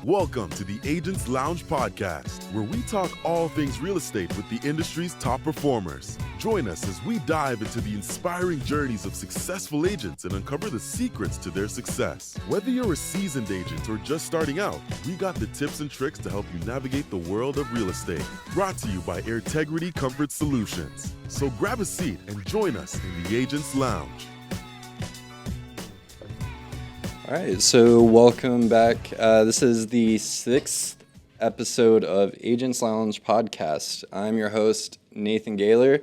Welcome to the Agents Lounge podcast, where we talk all things real estate with the industry's top performers. Join us as we dive into the inspiring journeys of successful agents and uncover the secrets to their success. Whether you're a seasoned agent or just starting out, we got the tips and tricks to help you navigate the world of real estate. Brought to you by Airtegrity Comfort Solutions. So grab a seat and join us in the Agents Lounge. All right, so welcome back. This is the 6th episode of Agents Lounge podcast. I'm your host, Nathan Gaylor,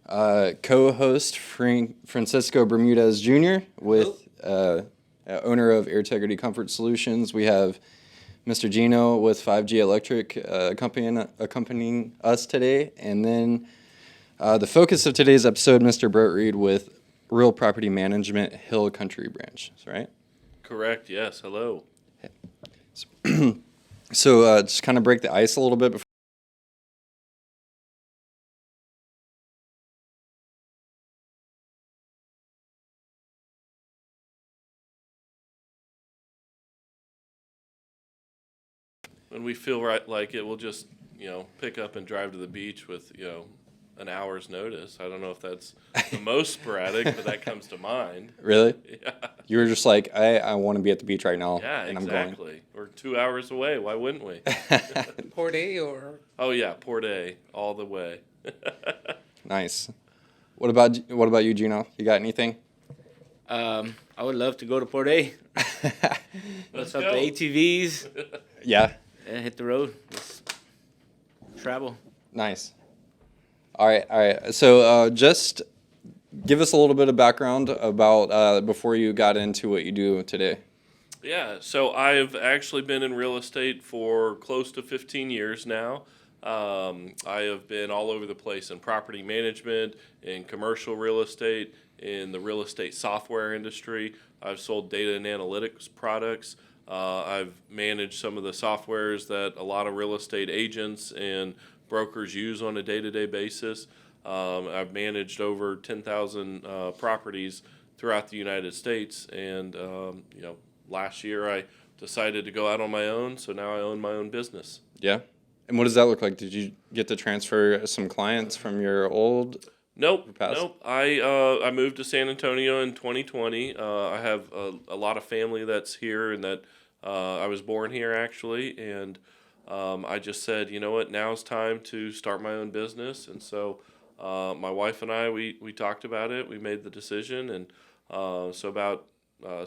co-host Francisco Bermudez Jr. with owner of Airtegrity Comfort Solutions. We have Mr. Gino with 5G Electric accompanying us today. And then the focus of today's episode, Mr. Brett Reed with Real Property Management Hill Country Branch, right? Correct, yes. Hello. So just kind of break the ice a little bit before. When we feel right like it, we'll just, pick up and drive to the beach with, an hour's notice. I don't know if that's the most sporadic, but that comes to mind. Really? Yeah. You were just like, I want to be at the beach right now, Yeah, and exactly. I'm going. We're 2 hours away. Why wouldn't we? Port A or? Oh, yeah, Port A, all the way. Nice. What about you, Gino? You got anything? I would love to go to Port A. Let's up go. the ATVs. Yeah. And hit the road. Just travel. Nice. All right. So just give us a little bit of background about before you got into what you do today. Yeah, so I've actually been in real estate for close to 15 years now. I have been all over the place in property management, in commercial real estate, in the real estate software industry. I've sold data and analytics products. I've managed some of the softwares that a lot of real estate agents and brokers use on a day-to-day basis. I've managed over 10,000 properties throughout the United States, and last year I decided to go out on my own, so now I own my own business. Yeah. And what does that look like? Did you get to transfer some clients from your old? Nope. I moved to San Antonio in 2020. I have a lot of family that's here, and that I was born here actually, and I just said, you know what, now's time to start my own business. And so my wife and I, we talked about it. We made the decision. And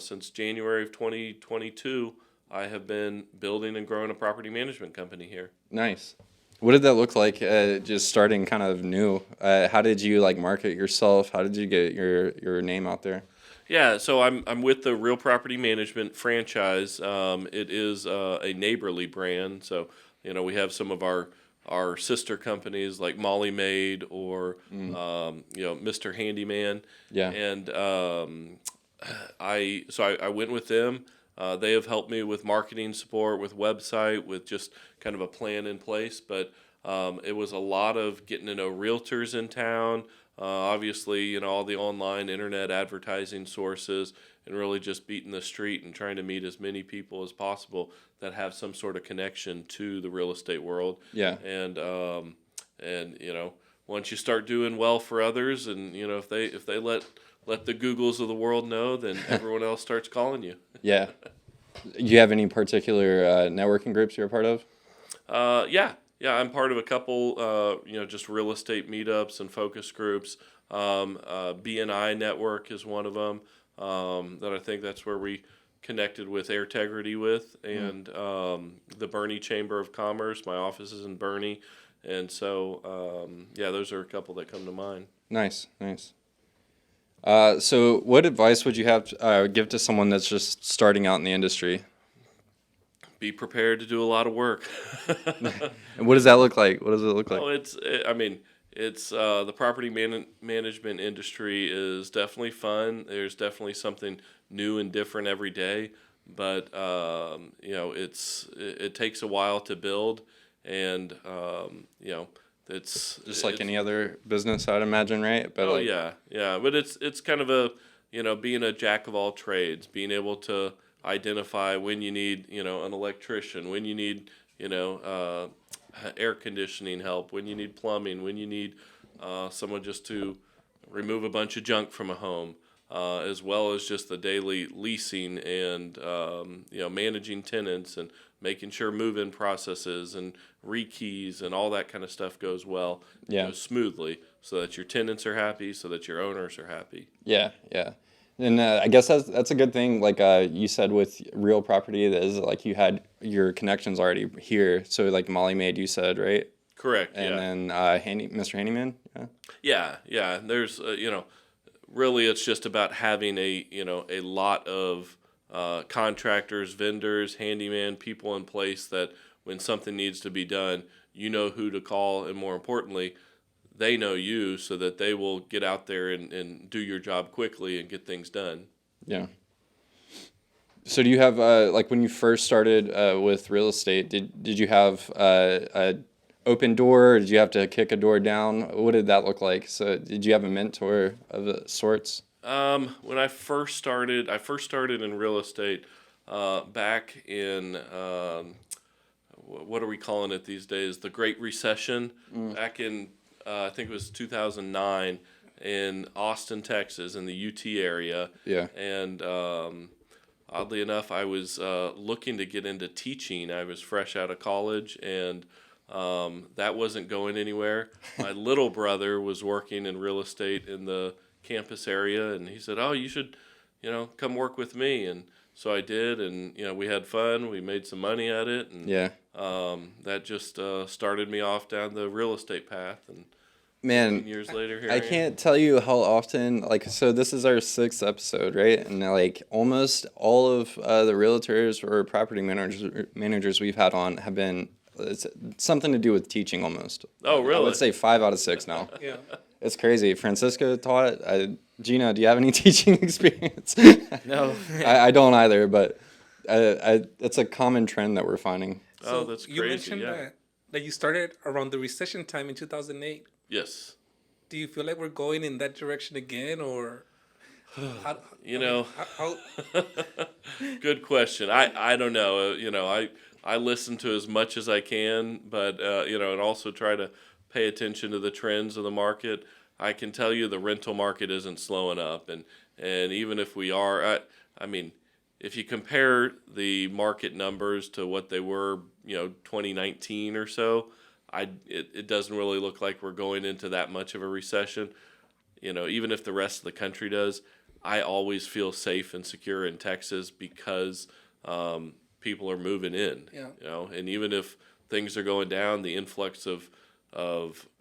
since January of 2022, I have been building and growing a property management company here. Nice. What did that look like just starting kind of new? How did you market yourself? How did you get your name out there? Yeah, so I'm with the Real Property Management franchise. It is a neighborly brand. So, we have some of our sister companies like Molly Maid or, Mr. Handyman. Yeah. And I went with them. They have helped me with marketing support, with website, with just kind of a plan in place. But it was a lot of getting to know realtors in town. Obviously, all the online internet advertising sources, and really just beating the street and trying to meet as many people as possible that have some sort of connection to the real estate world. Yeah. And once you start doing well for others, and if they let the Googles of the world know, then everyone else starts calling you. Yeah. You have any particular networking groups you're a part of? Yeah, I'm part of a couple, just real estate meetups and focus groups. BNI Network is one of them that I think that's where we connected with Airtegrity with, and the Bernie Chamber of Commerce. My office is in Bernie, and so, those are a couple that come to mind. Nice. So what advice would you have give to someone that's just starting out in the industry? Be prepared to do a lot of work. And what does that look like? What does it look like? Oh, it's the property management industry is definitely fun. There's definitely something new and different every day, but it takes a while to build, and it's just like any other business, I'd imagine, right? But yeah. But it's kind of a being a jack of all trades, being able to identify when you need, an electrician, when you need, air conditioning help, when you need plumbing, when you need someone just to remove a bunch of junk from a home, as well as just the daily leasing and managing tenants and making sure move-in processes and rekeys and all that kind of stuff goes well, goes smoothly, so that your tenants are happy, so that your owners are happy. Yeah. And I guess that's a good thing. Like you said with real property, that is like you had your connections already here. So like Molly Maid, you said, right? Correct. And then Mr. Handyman. Yeah. There's really it's just about having a lot of contractors, vendors, handyman, people in place that when something needs to be done, you know who to call, and more importantly, they know you, so that they will get out there and do your job quickly and get things done. Yeah. So do you have, like when you first started with real estate, did you have a open door, or did you have to kick a door down? What did that look like? So did you have a mentor of sorts? When I first started in real estate back in, what are we calling it these days? The Great Recession. Back in, I think it was 2009 in Austin, Texas, in the UT area. Yeah. And oddly enough, I was looking to get into teaching. I was fresh out of college, and that wasn't going anywhere. My little brother was working in real estate in the campus area, and he said, "Oh, you should, come work with me." And so I did, and we had fun. We made some money at it, and that just started me off down the real estate path. And man, years later, here I can't tell you how often, so this is our 6th episode, right? And almost all of the realtors or property managers we've had on have been it's something to do with teaching almost. Oh, really? I would say 5 out of 6 now. Yeah. It's crazy. Francisco taught. Gina, do you have any teaching experience? No. I don't either, but it's a common trend that we're finding. Oh, that's crazy. You mentioned that you started around the recession time in 2008. Yes. Do you feel like we're going in that direction again, or? How, Good question. I don't know. I listen to as much as I can, but and also try to pay attention to the trends of the market. I can tell you the rental market isn't slowing up, and even if we are, I mean, if you compare the market numbers to what they were, 2019 or so, it doesn't really look like we're going into that much of a recession. Even if the rest of the country does, I always feel safe and secure in Texas because people are moving in. Yeah. And even if things are going down, the influx of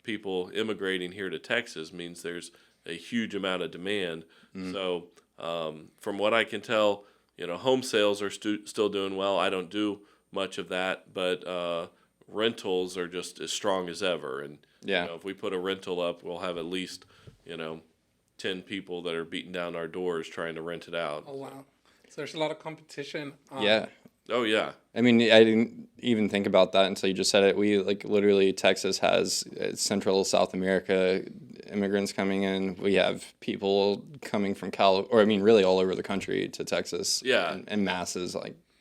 people immigrating here to Texas means there's a huge amount of demand. So from what I can tell, home sales are still doing well. I don't do much of that, but rentals are just as strong as ever. And if we put a rental up, we'll have at least 10 people that are beating down our doors trying to rent it out. Oh wow! So there's a lot of competition. Yeah. Oh yeah. I mean, I didn't even think about that until you just said it. We literally Texas has Central South America immigrants coming in. We have people coming from really all over the country to Texas. Yeah. And masses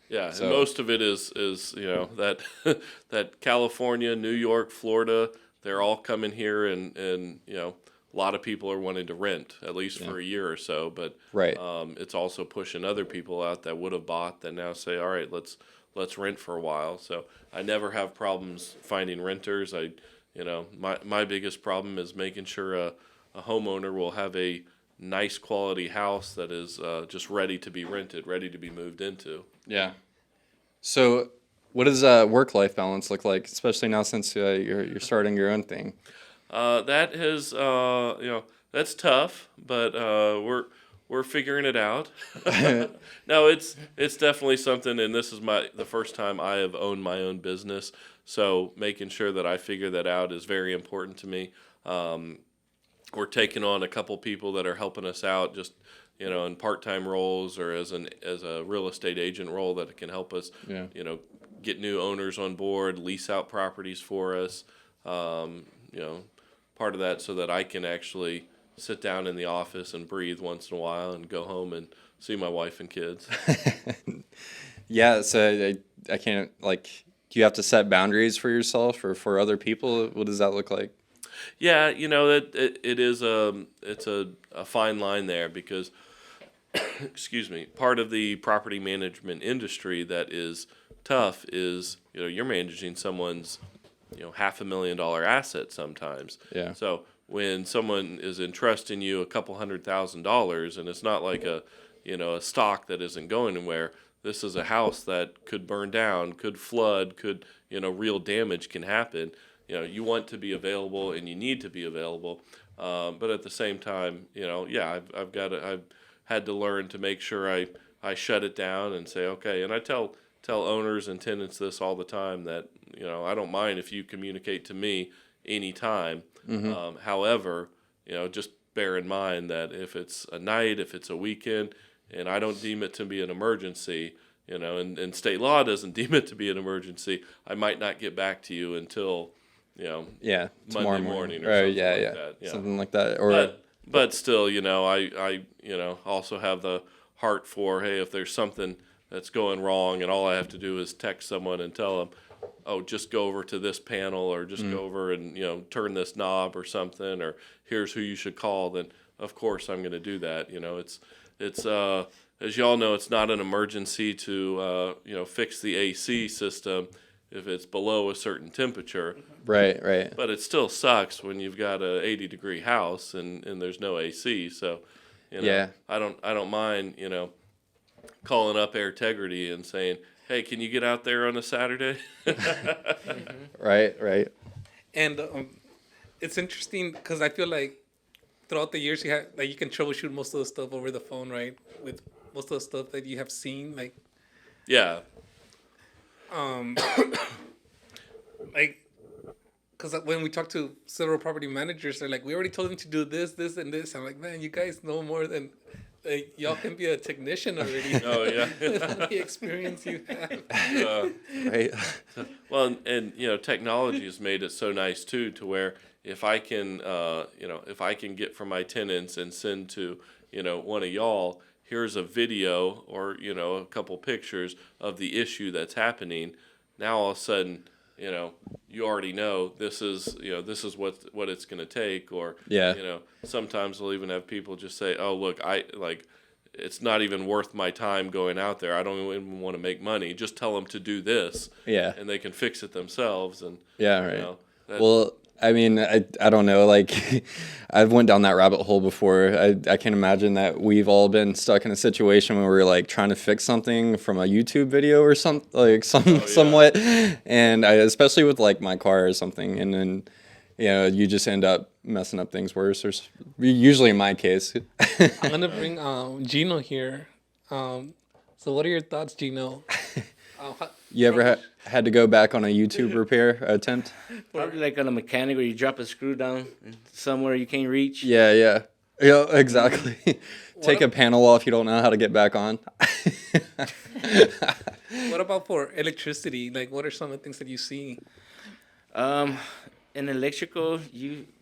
Yeah, so. And most of it is that that California, New York, Florida, they're all coming here, and a lot of people are wanting to rent at least for a year or so. But right. It's also pushing other people out that would have bought that now say, all right, let's rent for a while. So I never have problems finding renters. My biggest problem is making sure a homeowner will have a nice quality house that is just ready to be rented, ready to be moved into. Yeah. So what does work-life balance look like, especially now since you're starting your own thing? That has, that's tough, but we're figuring it out. No, it's definitely something, and this is the first time I have owned my own business, so making sure that I figure that out is very important to me. We're taking on a couple people that are helping us out, just in part-time roles or as a real estate agent role that can help us, get new owners on board, lease out properties for us. Part of that so that I can actually sit down in the office and breathe once in a while and go home and see my wife and kids. Yeah, so I can't, like, do you have to set boundaries for yourself or for other people? What does that look like? Yeah, it is it's a fine line there because excuse me, part of the property management industry that is tough is, you're managing someone's, $500,000 asset sometimes. Yeah. So when someone is entrusting you a couple $100,000 and it's not like a stock that isn't going anywhere, this is a house that could burn down, could flood, could, real damage can happen. You want to be available and you need to be available. But at the same time, I've had to learn to make sure I shut it down and say, okay. And I tell owners and tenants this all the time that, I don't mind if you communicate to me anytime. However, just bear in mind that if it's a night, if it's a weekend, and I don't deem it to be an emergency, and state law doesn't deem it to be an emergency, I might not get back to you until, Yeah, Monday morning or Right, something yeah, like yeah. that. Yeah. Something like that. Or But still, I also have the heart for, hey, if there's something that's going wrong and all I have to do is text someone and tell them, oh, just go over to this panel or just go over and, turn this knob or something, or here's who you should call, then of course I'm going to do that. It's as y'all know, it's not an emergency to, fix the AC system if it's below a certain temperature. right. But it still sucks when you've got a 80-degree house and there's no AC. So, Yeah. I don't mind, calling up Air Integrity and saying, hey, can you get out there on a Saturday? Right. And it's interesting because I feel like throughout the years you can troubleshoot most of the stuff over the phone, right? With most of the stuff that you have seen, like Yeah. like because when we talk to several property managers, they're like, we already told them to do this, this, and this. I'm like, man, you guys know more than y'all can be a technician already. Oh, yeah. With all the experience you have. Right. Well, and technology has made it so nice too, to where if I can, if I can get from my tenants and send to, one of y'all, here's a video or a couple pictures of the issue that's happening. Now all of a sudden, you already know this is what it's going to take, or Yeah. sometimes we'll even have people just say, oh look, it's not even worth my time going out there. I don't even want to make money. Just tell them to do this. Yeah. And they can fix it themselves. And Yeah, right. that, Well, I mean, I don't know. Like, I've went down that rabbit hole before. I can imagine that we've all been stuck in a situation where we're like trying to fix something from a YouTube video or somewhat, and especially with like my car or something, and then you just end up messing up things worse. Or usually in my case. I'm gonna bring Gino here. So what are your thoughts, Gino? You ever had to go back on a YouTube repair attempt? Probably like on a mechanic where you drop a screw down somewhere you can't reach. Yeah, exactly. Take a panel off you don't know how to get back on. What about for electricity? Like, what are some of the things that you see? In electrical,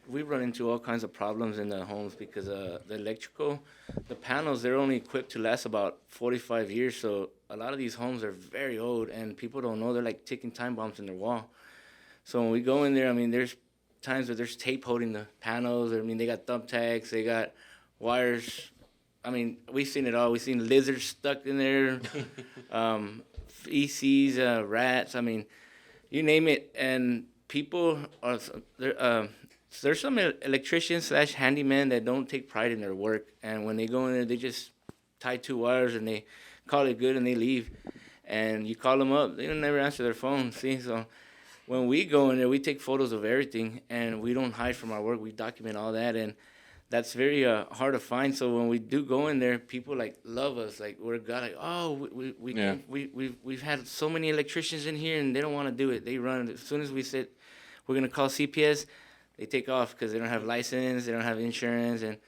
we run into all kinds of problems in the homes because the electrical, the panels, they're only equipped to last about 45 years. So a lot of these homes are very old, and people don't know they're like ticking time bombs in their wall. So when we go in there, I mean, there's times where there's tape holding the panels. I mean, they got thumbtacks, they got wires. I mean, we've seen it all. We've seen lizards stuck in there, feces, rats. I mean, you name it. And people are there's some electricians / handymen that don't take pride in their work, and when they go in there, they just tie 2 wires and they call it good and they leave. And you call them up, they don't never answer their phone. See, so when we go in there, we take photos of everything, and we don't hide from our work. We document all that, and that's very hard to find. So when we do go in there, people like love us. Like we're we've had so many electricians in here, and they don't want to do it. They run as soon as we said we're gonna call CPS, they take off because they don't have license, they don't have insurance, and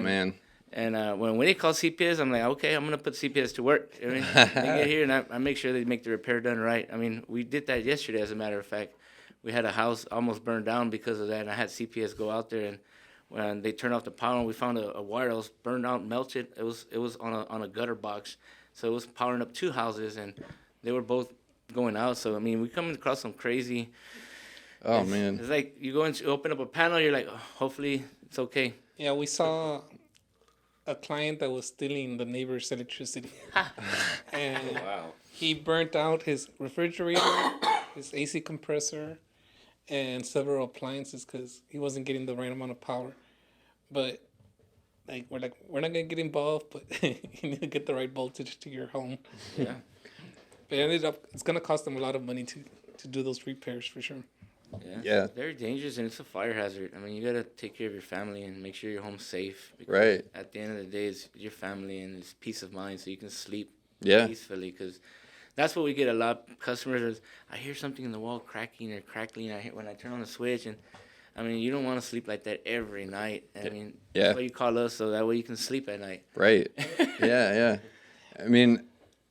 man. And when they call CPS, I'm like, okay, I'm gonna put CPS to work. I mean, they get here, and I make sure they make the repair done right. I mean, we did that yesterday, as a matter of fact. We had a house almost burned down because of that, and I had CPS go out there, and when they turned off the power, we found a wire that was burned out, melted. It was on a gutter box So it was powering up 2 houses, and they were both going out. So, I mean, we come across some crazy. Oh, man. It's like you go and open up a panel, you're like, oh, hopefully it's okay. Yeah, we saw a client that was stealing the neighbor's electricity. And Wow. he burnt out his refrigerator, his AC compressor, and several appliances because he wasn't getting the right amount of power. But we're not gonna get involved, but you need to get the right voltage to your home. Yeah. But it's gonna cost them a lot of money to do those repairs for sure. Yeah. It's very dangerous, and it's a fire hazard. I mean, you gotta take care of your family and make sure your home's safe. Because Right. At the end of the day, it's your family and it's peace of mind, so you can sleep Yeah. peacefully. Because that's what we get a lot. Customers is, I hear something in the wall cracking or crackling. I hear when I turn on the switch, and I mean, you don't want to sleep like that every night. I mean, Yeah. that's why you call us, so that way you can sleep at night. Right. Yeah. I mean,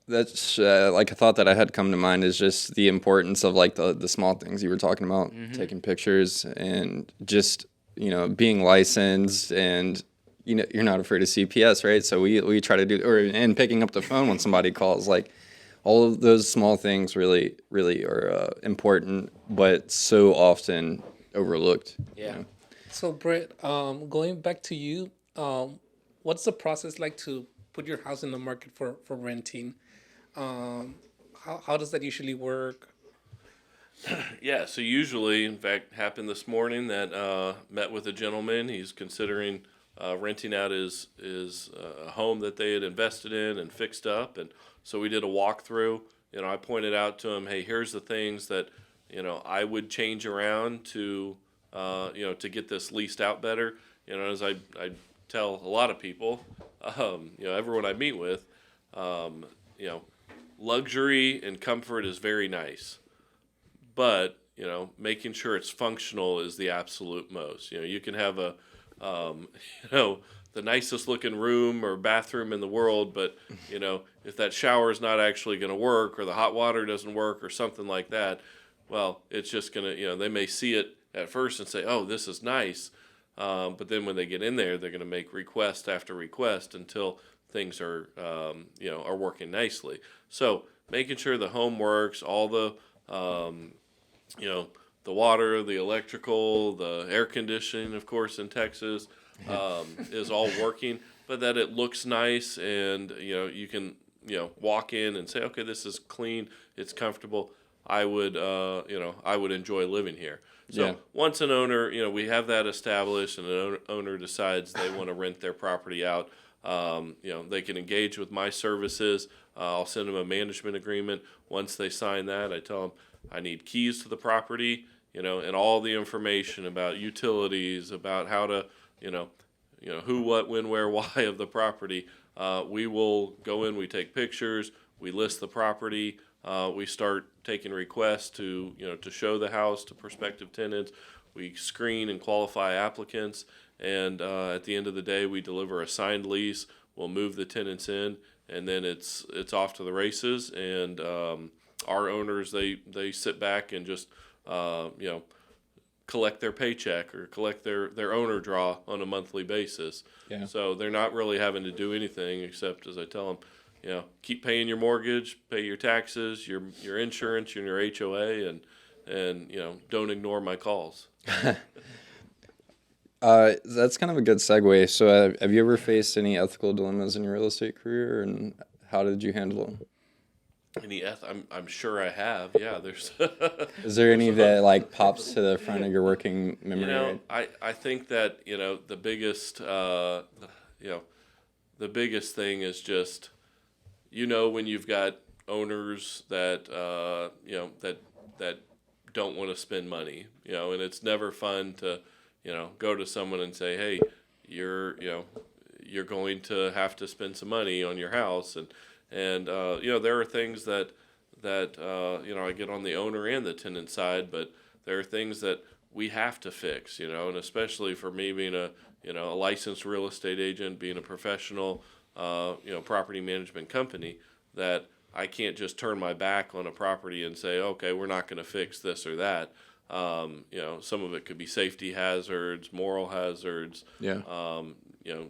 that's like a thought that I had come to mind is just the importance of like the small things you were talking about, taking pictures and just, being licensed and, you're not afraid of CPS, right? So we try to do, and picking up the phone when somebody calls, like all of those small things really, really are important, but so often overlooked. Yeah. So Brett, going back to you, what's the process like to put your house in the market for renting? How does that usually work? Yeah, so usually, in fact, happened this morning that met with a gentleman. He's considering renting out his home that they had invested in and fixed up, and so we did a walkthrough. I pointed out to him, hey, here's the things that I would change around to to get this leased out better. As I tell a lot of people, everyone I meet with, luxury and comfort is very nice, but making sure it's functional is the absolute most. You can have a the nicest looking room or bathroom in the world, but if that shower is not actually going to work, or the hot water doesn't work, or something like that, well, it's just gonna they may see it at first and say, oh, this is nice, but then when they get in there, they're going to make request after request until things are are working nicely. So making sure the home works, all the the water, the electrical, the air conditioning, of course, in Texas, is all working, but that it looks nice, and you can walk in and say, okay, this is clean, it's comfortable. I would enjoy living here. So once an owner, we have that established, and an owner decides they want to rent their property out, they can engage with my services. I'll send them a management agreement. Once they sign that, I tell them I need keys to the property, and all the information about utilities, about how to, who, what, when, where, why of the property. We will go in, we take pictures, we list the property, we start taking requests to show the house to prospective tenants. We screen and qualify applicants, and at the end of the day, we deliver a signed lease. We'll move the tenants in, and then it's off to the races. And our owners, they sit back and just collect their paycheck or collect their owner draw on a monthly basis. Yeah. So they're not really having to do anything except, as I tell them, keep paying your mortgage, pay your taxes, your insurance, and your HOA, and don't ignore my calls. That's kind of a good segue. So have you ever faced any ethical dilemmas in your real estate career, and how did you handle them? I'm sure I have. Yeah, there's. Is there any that like pops to the front of your working memory? I think that the biggest the biggest thing is just when you've got owners that that don't want to spend money, and it's never fun to go to someone and say, hey, you're going to have to spend some money on your house, and there are things that I get on the owner and the tenant side, but there are things that we have to fix, and especially for me being a licensed real estate agent, being a professional property management company, that I can't just turn my back on a property and say, okay, we're not going to fix this or that. Some of it could be safety hazards, moral hazards. Yeah.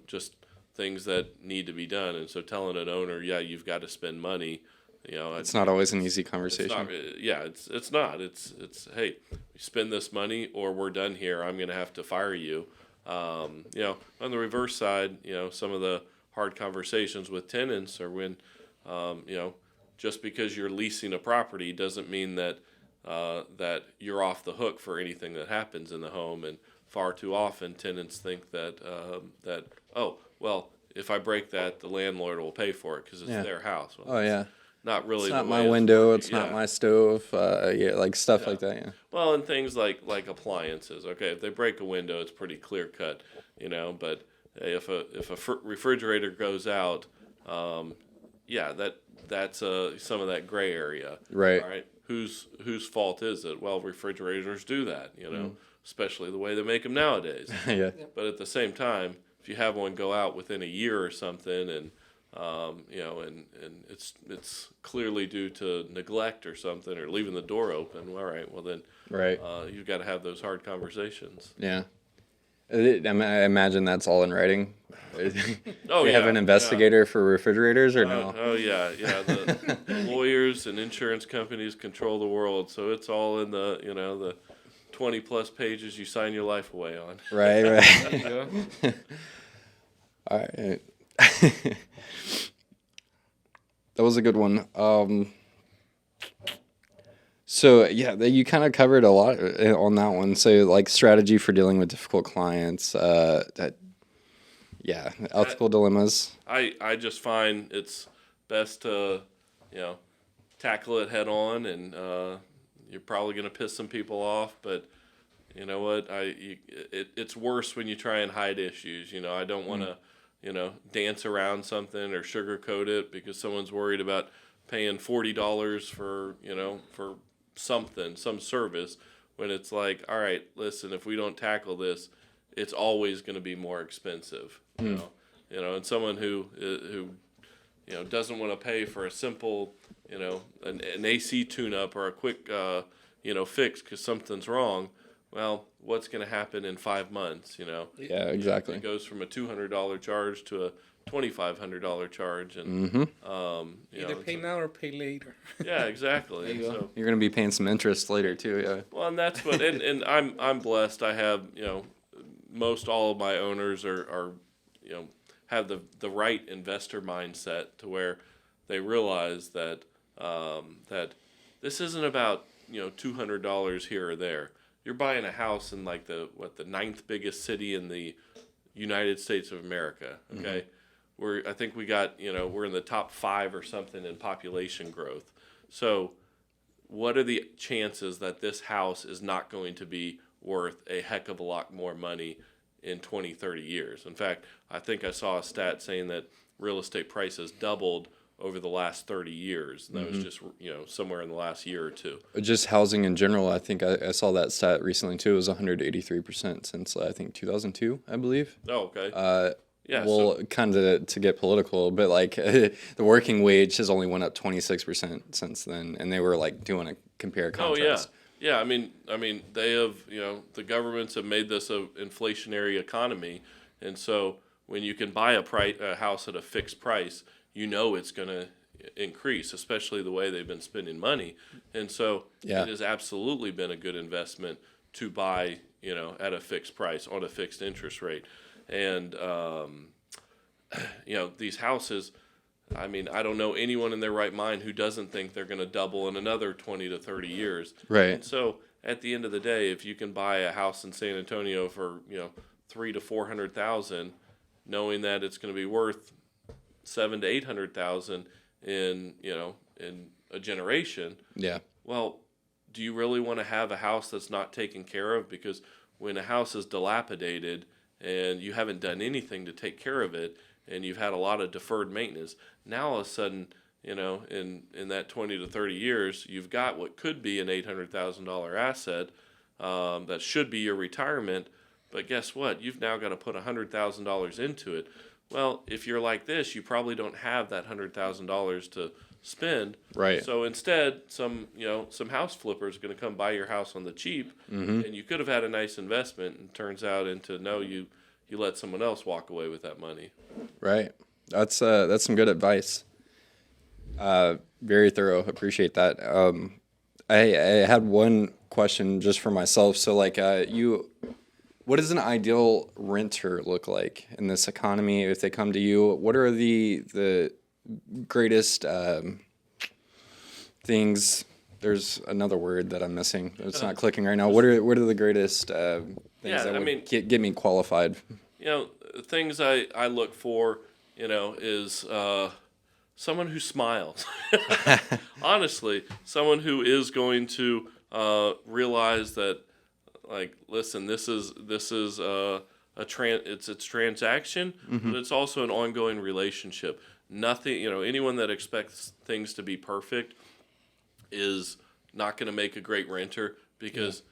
Just things that need to be done. And so telling an owner, yeah, you've got to spend money, It's not always an easy it's conversation. not, it's not. It's hey, you spend this money or we're done here. I'm going to have to fire you. On the reverse side, some of the hard conversations with tenants are when, just because you're leasing a property doesn't mean that you're off the hook for anything that happens in the home. And far too often, tenants think that if I break that, the landlord will pay for it because it's their house. Well, Oh yeah. not really. It's the not way my it's window. working. It's not my stove. Like stuff like that. Yeah. Well, and things like appliances. Okay, if they break a window, it's pretty clear cut, But hey, if a refrigerator goes out, that's some of that gray area. Right. All right. Whose fault is it? Well, refrigerators do that, especially the way they make them nowadays. Yeah. But at the same time, if you have one go out within a year or something, and and it's clearly due to neglect or something, or leaving the door open. All right, well then, Right. You've got to have those hard conversations. Yeah. I imagine that's all in writing. Oh, Do you have an investigator for refrigerators or no? Oh yeah. The lawyers and insurance companies control the world, so it's all in the 20+ pages you sign your life away on. Right. There you go. All right. That was a good one. So yeah, you kind of covered a lot on that one. So like strategy for dealing with difficult clients. Ethical dilemmas. I just find it's best to tackle it head on, and you're probably going to piss some people off, but you know what? It's worse when you try and hide issues. I don't want to dance around something or sugarcoat it because someone's worried about paying $40 for some service, when it's like, all right, listen, if we don't tackle this, it's always going to be more expensive. And someone who doesn't want to pay for a simple, an AC tune-up or a quick, fix because something's wrong. Well, what's going to happen in 5 months? Yeah, exactly. It goes from a $200 charge to a $2,500 charge, and Either pay now or pay later. Yeah, exactly. So, You're gonna be paying some interest later too. Yeah. well, and that's what, and I'm blessed. I have most all of my owners are have the right investor mindset to where they realize that that this isn't about $200 here or there. You're buying a house in like the ninth biggest city in the United States of America. Okay, I think we got we're in the top 5 or something in population growth. So, what are the chances that this house is not going to be worth a heck of a lot more money in 20, 30 years? In fact, I think I saw a stat saying that real estate prices doubled over the last 30 years. And that was just, somewhere in the last year or two. Just housing in general, I think I saw that stat recently too. It was 183% since I think 2002, I believe. Oh, okay. Yeah. Well, kind of to get political, but like the working wage has only went up 26% since then, and they were like doing a compare contrast. Oh, yeah. I mean, they have, the governments have made this an inflationary economy, and so when you can buy a house at a fixed price, it's going to increase, especially the way they've been spending money, and so it has absolutely been a good investment to buy, at a fixed price on a fixed interest rate, and these houses. I mean, I don't know anyone in their right mind who doesn't think they're going to double in another 20 to 30 years. Right. And so, at the end of the day, if you can buy a house in San Antonio for $300,000 to $400,000, knowing that it's going to be worth $700,000 to $800,000 in a generation. Yeah. Well, do you really want to have a house that's not taken care of? Because when a house is dilapidated and you haven't done anything to take care of it, and you've had a lot of deferred maintenance, now all of a sudden, in that 20 to 30 years, you've got what could be an $800,000 asset that should be your retirement, but guess what? You've now got to put $100,000 into it. Well, if you're like this, you probably don't have that $100,000 to spend. Right. So instead, some house flipper is going to come buy your house on the cheap, and you could have had a nice investment, and turns out into no, you you let someone else walk away with that money. Right. That's some good advice. Very thorough. Appreciate that. I had one question just for myself. So like, what does an ideal renter look like in this economy? If they come to you, what are the greatest things? There's another word that I'm missing. It's not clicking right now. What are the greatest things that would get me qualified? Things I look for, is someone who smiles. Honestly, someone who is going to realize that, like, listen, this is it's a transaction, but it's also an ongoing relationship. Nothing, anyone that expects things to be perfect is not going to make a great renter, because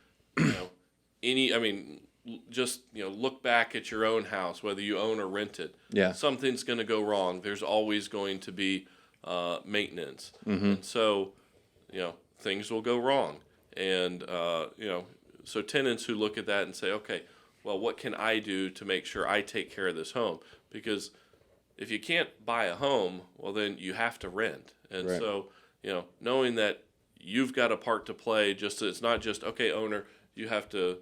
look back at your own house, whether you own or rent it. Yeah. Something's going to go wrong. There's always going to be maintenance. And so, things will go wrong. And, so tenants who look at that and say, okay, well, what can I do to make sure I take care of this home? Because if you can't buy a home, well, then you have to rent. And Right. so, knowing that you've got a part to play, it's not just, okay, owner, you have to,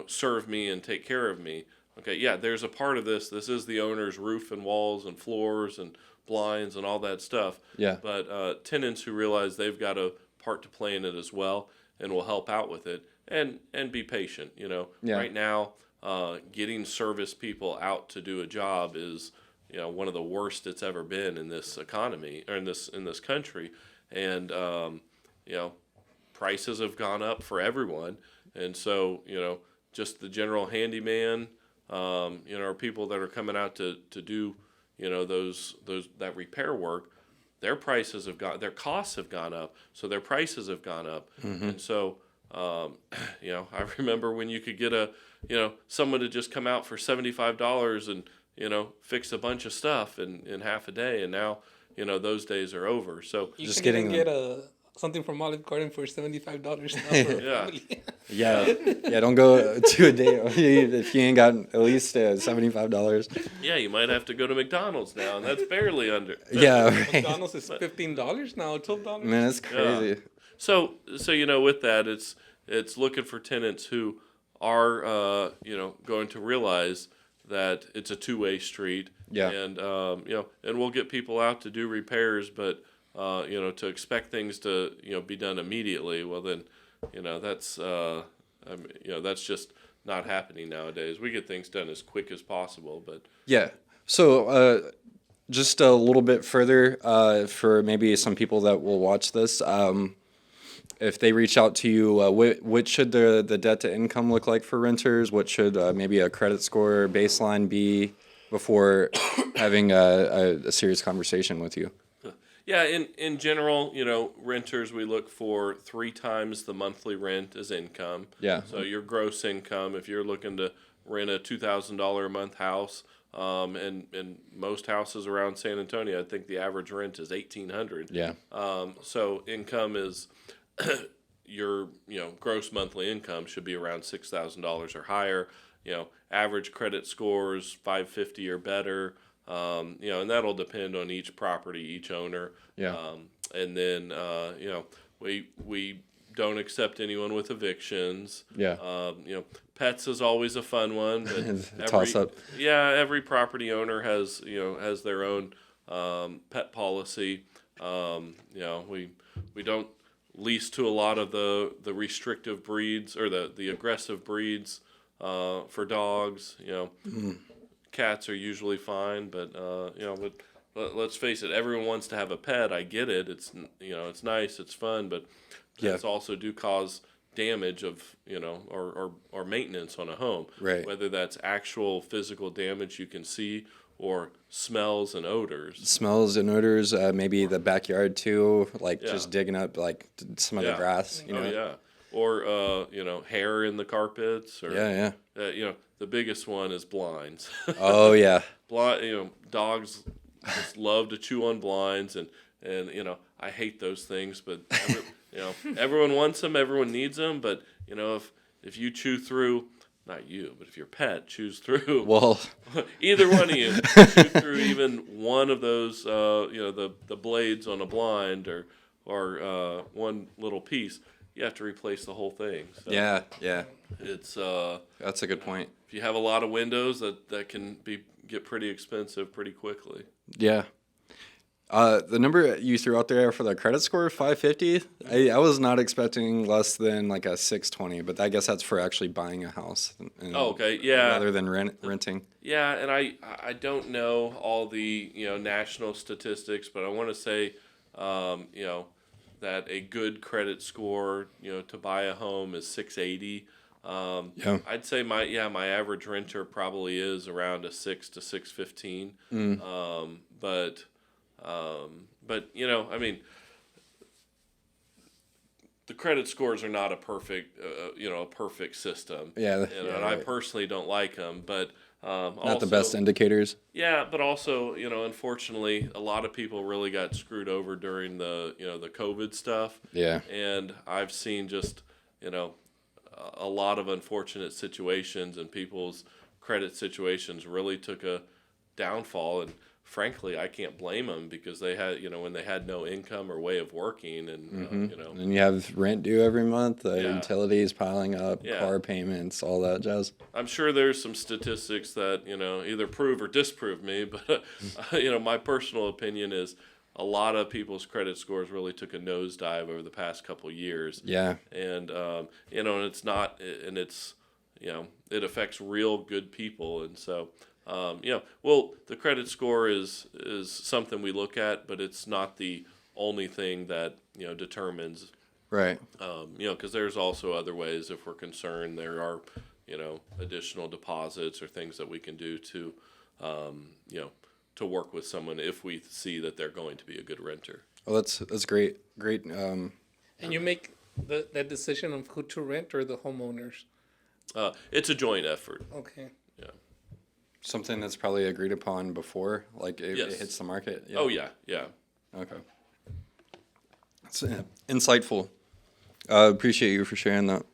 serve me and take care of me. Okay, yeah, there's a part of this. This is the owner's roof and walls and floors and blinds and all that stuff. Yeah. But tenants who realize they've got a part to play in it as well and will help out with it, and be patient. Yeah. Right now, getting service people out to do a job is, one of the worst it's ever been in this economy, or in this country. And prices have gone up for everyone, and so just the general handyman, or people that are coming out to do that repair work, their costs have gone up, so their prices have gone up. And so I remember when you could get someone to just come out for $75 and fix a bunch of stuff in half a day, and now those days are over. So You Just can even getting get something from Olive Garden for $75 now for a Yeah. family. Yeah. Don't go to a date if you ain't got at least $75. yeah, you might have to go to McDonald's now, and that's barely under. Yeah. Right. McDonald's is $15 now, $12. Man, it's crazy. So with that, it's looking for tenants who are going to realize that it's a two-way street. Yeah. And and we'll get people out to do repairs, but to expect things to be done immediately, well then, that's that's just not happening nowadays. We get things done as quick as possible, but Yeah. So, just a little bit further, for maybe some people that will watch this, if they reach out to you, what should the debt to income look like for renters? What should maybe a credit score baseline be before having a serious conversation with you? yeah, in general, renters, we look for 3 times the monthly rent as income. Yeah. So your gross income, if you're looking to rent a $2,000 a month house, and most houses around San Antonio, I think the average rent is $1,800. Yeah. So income is your gross monthly income should be around $6,000 or higher. Average credit scores 550 or better. And that'll depend on each property, each owner. Yeah. And then we don't accept anyone with evictions. Yeah. Pets is always a fun one, but Toss up. Yeah, every property owner has their own pet policy. We don't lease to a lot of the restrictive breeds or the aggressive breeds for dogs. Cats are usually fine, but let's face it, everyone wants to have a pet. I get it. It's it's nice, it's fun, but pets also do cause damage of or maintenance on a home. Right. Whether that's actual physical damage you can see or smells and odors. Smells and odors, maybe the backyard too, like Yeah. just digging up like some of the Yeah. grass. Oh yeah. Or hair in the carpets. Or Yeah. the biggest one is blinds. Oh yeah. Dogs just love to chew on blinds, and I hate those things, but everyone wants them, everyone needs them, but if you chew through not you, but if your pet chews through, Well, either one of you chew through even one of those, the blades on a blind or one little piece, you have to replace the whole thing. So yeah. it's That's a good point. if you have a lot of windows, that can get pretty expensive pretty quickly. Yeah. The number you threw out there for the credit score, 550, I was not expecting less than like a 620, but I guess that's for actually buying a house. Oh, okay, yeah. Rather than renting. Yeah, and I don't know all the national statistics, but I want to say that a good credit score to buy a home is 680. Yeah. I'd say my average renter probably is around a 6 to 615. But I mean, the credit scores are not a perfect system. Yeah. And I personally don't like them, but Not the best indicators. Yeah, but also, unfortunately, a lot of people really got screwed over during the COVID stuff. Yeah. And I've seen just, a lot of unfortunate situations, and people's credit situations really took a downfall. And frankly, I can't blame them, because they had, when they had no income or way of working, and And you have rent due every month, Yeah. utilities piling up, Yeah. car payments, all that jazz. I'm sure there's some statistics that either prove or disprove me, but my personal opinion is a lot of people's credit scores really took a nosedive over the past couple years. Yeah. And and it's not, and it's it affects real good people, and so. The credit score is something we look at, but it's not the only thing that determines. Right. Because there's also other ways. If we're concerned, there are additional deposits or things that we can do to to work with someone if we see that they're going to be a good renter. Well, that's great. Great. And you make that decision of who to rent, or the homeowners? It's a joint effort. Okay. Something that's probably agreed upon before, like it Yes. hits the market. Yeah. Oh yeah. Okay. That's insightful. Appreciate you for sharing that.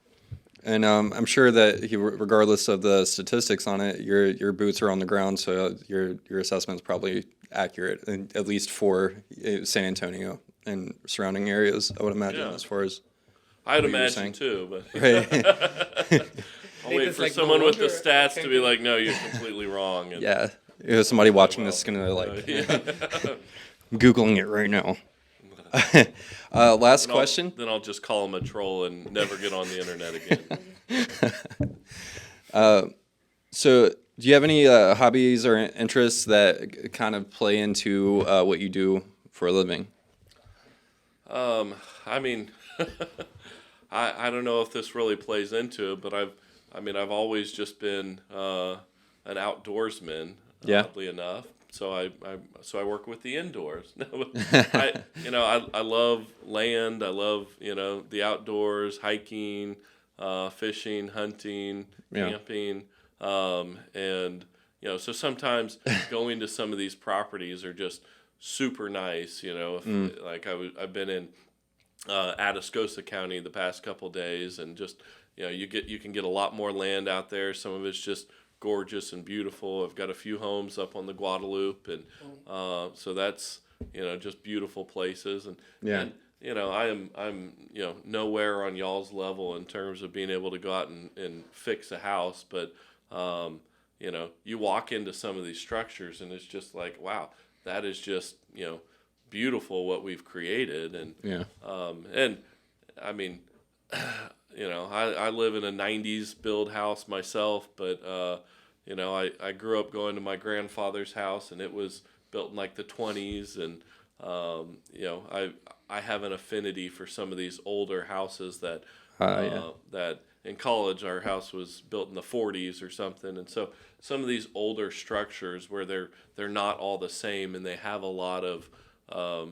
And I'm sure that regardless of the statistics on it, your boots are on the ground, so your assessment is probably accurate, at least for San Antonio and surrounding areas. I would imagine, Yeah. as far as I'd what you were imagine saying. too, but Right. I'll wait It's for like someone no with the wonder- stats to okay. be like, "No, you're completely wrong." And, Yeah. Somebody watching this is gonna like Googling it right now. Last question. Then I'll just call him a troll and never get on the internet again. So, do you have any hobbies or interests that kind of play into what you do for a living? I mean, I don't know if this really plays into it, but I've always just been an outdoorsman. Yeah. Oddly enough, so I work with the indoors. I love land. I love the outdoors, hiking, fishing, hunting, Yeah. camping, and so sometimes going to some of these properties are just super nice. If like I've been in Atascosa County the past couple days, and just you can get a lot more land out there. Some of it's just gorgeous and beautiful. I've got a few homes up on the Guadalupe, and so that's just beautiful places. And Yeah. and, I'm nowhere on y'all's level in terms of being able to go out and fix a house, but you walk into some of these structures and it's just like, wow, that is just beautiful what we've created. And Yeah. and I mean, I live in a 90s build house myself, but I grew up going to my grandfather's house, and it was built in like the 20s, and I have an affinity for some of these older houses that that in college our house was built in the 40s or something, and so some of these older structures where they're not all the same, and they have a lot of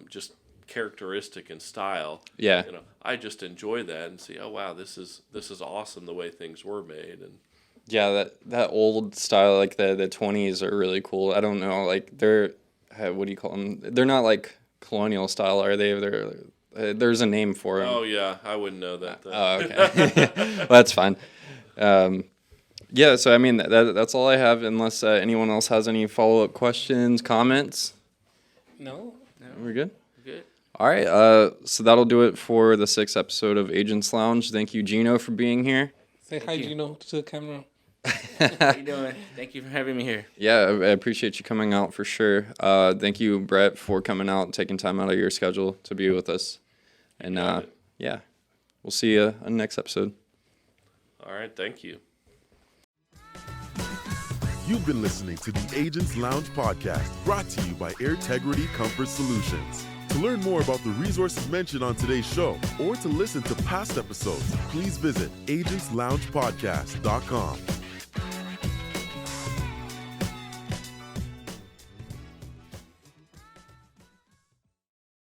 just characteristic and style. Yeah. I just enjoy that and see, oh wow, this is awesome the way things were made. And Yeah, that old style, like the 20s, are really cool. I don't know, like they're what do you call them? They're not like colonial style, are they? There's a name for them. oh yeah, I wouldn't know that though. Oh, okay. Well, that's fine. Yeah, so I mean, that's all I have, unless anyone else has any follow-up questions, comments. No? We're good? Good. All right, so that'll do it for the 6th episode of Agents Lounge. Thank you, Gino, for being here. Say hi, Gino, to the camera. How you doing? Thank you for having me here. Yeah, I appreciate you coming out for sure. Thank you, Brett, for coming out and taking time out of your schedule to be with us. And yeah, we'll see you on the next episode. All right, thank you. You've been listening to the Agents Lounge podcast, brought to you by Airtegrity Comfort Solutions. To learn more about the resources mentioned on today's show or to listen to past episodes, please visit agentsloungepodcast.com.